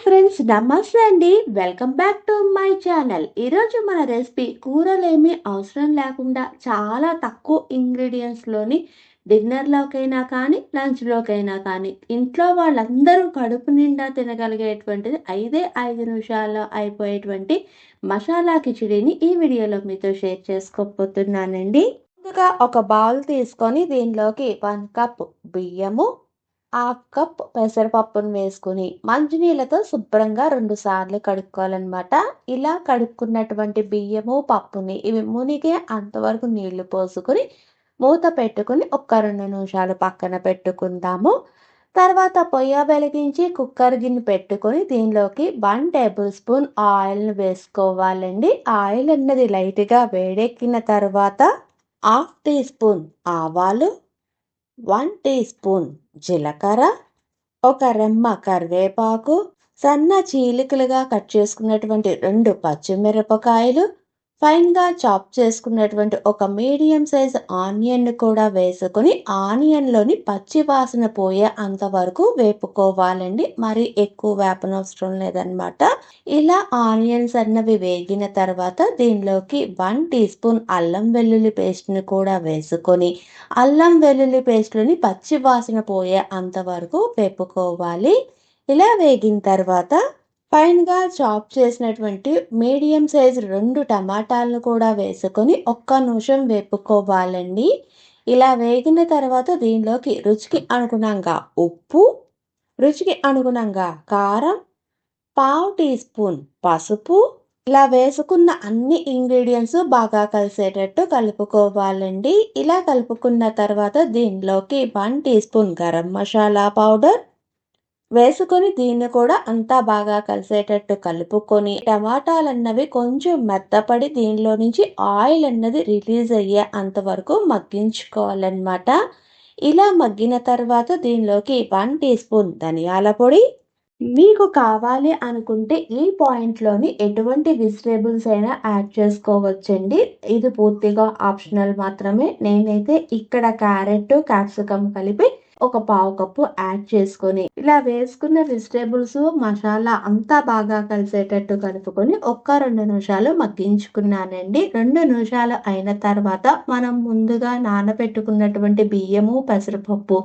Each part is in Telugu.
ఫ్రెండ్స్, నమస్తే అండి. Welcome back to my channel. ఈరోజు మన రెసిపీ కూరలేమీ అవసరం లేకుండా చాలా తక్కువ ఇంగ్రీడియంట్స్లోని డిన్నర్లోకైనా కానీ లంచ్లోకైనా కానీ ఇంట్లో వాళ్ళందరూ కడుపు నిండా తినగలిగేటువంటిది 5 నిమిషాల్లో అయిపోయేటువంటి మసాలా కిచిడిని ఈ వీడియోలో మీతో షేర్ చేసుకోబోతున్నానండి. ముందుగా ఒక బౌల్ తీసుకొని దీనిలోకి 1 కప్ బియ్యము, హాఫ్ కప్ పెసరపప్పును వేసుకుని మంచినీళ్ళతో శుభ్రంగా 2 సార్లు కడుక్కోవాలన్నమాట. ఇలా కడుక్కున్నటువంటి బియ్యము, పప్పుని ఇవి మునిగే అంతవరకు నీళ్లు పోసుకుని మూత పెట్టుకుని ఒక్క 2 నిమిషాలు పక్కన పెట్టుకుందాము. తర్వాత పొయ్య వెలిగించి కుక్కర్ గిన్నె పెట్టుకొని దీనిలోకి 1 టేబుల్ స్పూన్ ఆయిల్ని వేసుకోవాలండి. ఆయిల్ అన్నది లైట్గా వేడెక్కిన తర్వాత హాఫ్ టీ స్పూన్ ఆవాలు, 1 టీ స్పూన్ జీలకర్ర, ఒక రెమ్మ కరివేపాకు, సన్న చీలికలుగా కట్ చేసుకున్నటువంటి 2 పచ్చిమిరపకాయలు, ఫైన్గా చాప్ చేసుకున్నటువంటి ఒక మీడియం సైజ్ ఆనియన్ కూడా వేసుకొని ఆనియన్లోని పచ్చి వాసన పోయే అంతవరకు వేపుకోవాలండి. మరి ఎక్కువ వేపనవసరం లేదనమాట. ఇలా ఆనియన్స్ అన్నవి వేగిన తర్వాత దీనిలోకి 1 టీ స్పూన్ అల్లం వెల్లుల్లి పేస్ట్ని కూడా వేసుకొని అల్లం వెల్లుల్లి పేస్ట్లోని పచ్చి వాసన పోయే అంతవరకు వేపుకోవాలి. ఇలా వేగిన తర్వాత ఫైన్గా చాప్ చేసినటువంటి మీడియం సైజ్ 2 టమాటాలను కూడా వేసుకొని ఒక్క నిమిషం వేపుకోవాలండి. ఇలా వేగిన తర్వాత దీనిలోకి రుచికి అనుగుణంగా ఉప్పు, రుచికి అనుగుణంగా కారం, పావు టీ స్పూన్ పసుపు, ఇలా వేసుకున్న అన్ని ఇంగ్రీడియంట్స్ బాగా కలిసేటట్టు కలుపుకోవాలండి. ఇలా కలుపుకున్న తర్వాత దీనిలోకి 1 teaspoon garam masala powder వేసుకొని దీన్ని కూడా అంతా బాగా కలిసేటట్టు కలుపుకొని టమాటాలు అన్నవి కొంచెం మెత్తపడి దీనిలో నుంచి ఆయిల్ అన్నది రిలీజ్ అయ్యే అంతవరకు మగ్గించుకోవాలన్నమాట. ఇలా మగ్గిన తర్వాత దీనిలోకి 1 టీ స్పూన్ ధనియాల పొడి, మీకు కావాలి అనుకుంటే ఈ పాయింట్లోని ఎటువంటి వెజిటేబుల్స్ అయినా యాడ్ చేసుకోవచ్చండి. ఇది పూర్తిగా ఆప్షనల్ మాత్రమే. నేనైతే ఇక్కడ క్యారెట్, క్యాప్సికమ్ కలిపి ఒక పావు కప్పు యాడ్ చేసుకొని ఇలా వేసుకున్న వెజిటేబుల్స్ మసాలా అంతా బాగా కలిసేటట్టు కలుపుకొని ఒక్క 2 నిమిషాలు మగ్గించుకున్నానండి. 2 నిమిషాలు అయిన తర్వాత మనం ముందుగా నానబెట్టుకున్నటువంటి బియ్యము, పెసరపప్పు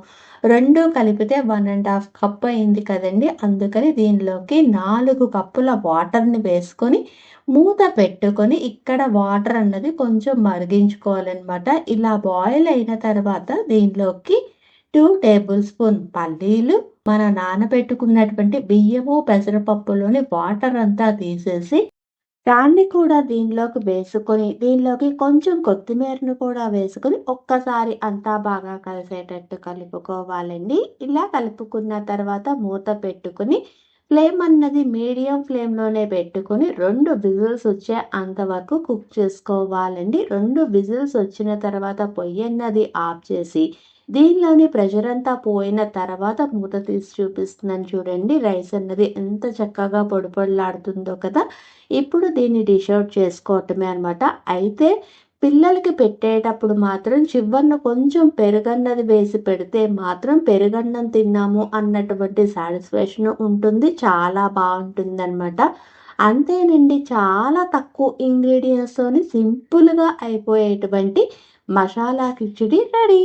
2 కలిపితే 1.5 కప్ అయింది కదండి. అందుకని దీనిలోకి 4 కప్పుల వాటర్ని వేసుకొని మూత పెట్టుకొని ఇక్కడ వాటర్ అన్నది కొంచెం మరిగించుకోవాలన్నమాట. ఇలా బాయిల్ అయిన తర్వాత దీనిలోకి 2 టేబుల్ స్పూన్ పల్లీలు, మన నానబెట్టుకున్నటువంటి బియ్యము, పెసరపప్పులోని వాటర్ అంతా తీసేసి దాన్ని కూడా దీనిలోకి వేసుకొని దీనిలోకి కొంచెం కొత్తిమీరను కూడా వేసుకొని ఒక్కసారి అంతా బాగా కలిసేటట్టు కలుపుకోవాలండి. ఇలా కలుపుకున్న తర్వాత మూత పెట్టుకుని ఫ్లేమ్ అన్నది మీడియం ఫ్లేమ్లోనే పెట్టుకొని 2 విజిల్స్ వచ్చే అంతవరకు కుక్ చేసుకోవాలండి. 2 విజిల్స్ వచ్చిన తర్వాత పొయ్యి అన్నది ఆఫ్ చేసి దీనిలోని ప్రెషర్ అంతా పోయిన తర్వాత మూత తీసి చూపిస్తున్నాను చూడండి. రైస్ అన్నది ఎంత చక్కగా పొడి పొడిలాడుతుందో కదా. ఇప్పుడు దీన్ని డిష్ అవుట్ చేసుకోవటమే అనమాట. అయితే పిల్లలకి పెట్టేటప్పుడు మాత్రం చివరిన కొంచెం పెరుగన్నది వేసి పెడితే మాత్రం పెరుగన్నం తిన్నాము అన్నటువంటి సాటిస్ఫాక్షన్ ఉంటుంది. చాలా బాగుంటుంది అనమాట. అంతేనండి, చాలా తక్కువ ఇంగ్రీడియంట్స్తోని సింపుల్గా అయిపోయేటువంటి మసాలా కిచిడి రెడీ.